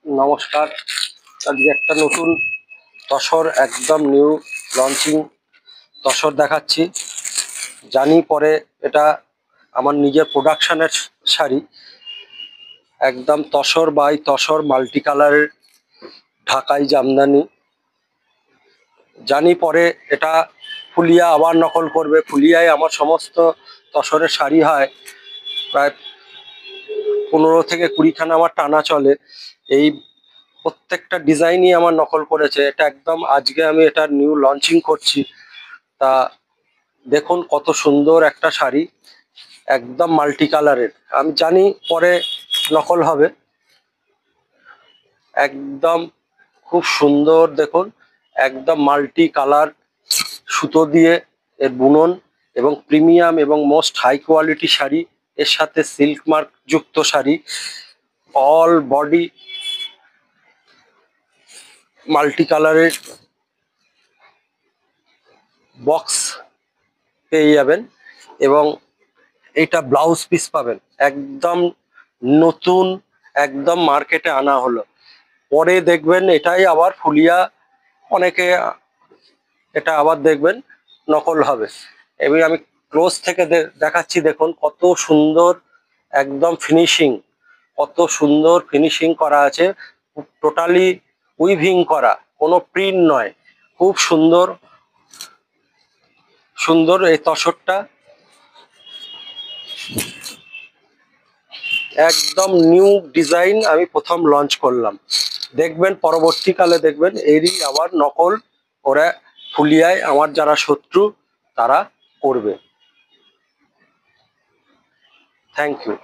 নমস্কার। আজকে একটা নতুন তসর একদম নিউ লঞ্চিং তসর দেখাচ্ছি। জানি পরে এটা আমার নিজের প্রোডাকশনের শাড়ি, একদম তসর বাই তসর মাল্টি কালারের ঢাকাই জামদানি। জানি পরে এটা ফুলিয়া আবার নকল করবে। ফুলিয়ায় আমার সমস্ত তসরের শাড়ি হয়, প্রায় 15 থেকে 20 খানা আমার টানা চলে। এই প্রত্যেকটা ডিজাইনই আমার নকল করেছে। এটা একদম আজকে আমি এটা নিউ লঞ্চিং করছি। তা দেখুন কত সুন্দর একটা শাড়ি, একদম মাল্টি কালারের। আমি জানি পরে নকল হবে। একদম খুব সুন্দর দেখুন, একদম মাল্টি কালার সুতো দিয়ে এর বুনন এবং প্রিমিয়াম এবং মোস্ট হাই কোয়ালিটি শাড়ি। এর সাথে সিল্ক মার্ক যুক্ত শাড়ি, অল বডি মাল্টি কালারের বক্স পেয়ে যাবেন এবং এটা ব্লাউজ পিস পাবেন একদম নতুন, একদম মার্কেটে আনা হলো। পরে দেখবেন এটাই আবার ফুলিয়া, অনেকে এটা আবার দেখবেন নকল হবে। এবং আমি ক্লোজ থেকে দেখাচ্ছি, দেখুন কত সুন্দর একদম ফিনিশিং, কত সুন্দর ফিনিশিং করা আছে। টোটালি উইভিং করা, কোনো প্রিন্ট নয়। খুব সুন্দর সুন্দর এই তসরটা, একদম নিউ ডিজাইন আমি প্রথম লঞ্চ করলাম। দেখবেন পরবর্তীকালে দেখবেন এরই আবার নকল ওরা ফুলিয়ায় আমার যারা শত্রু তারা করবে। Thank you.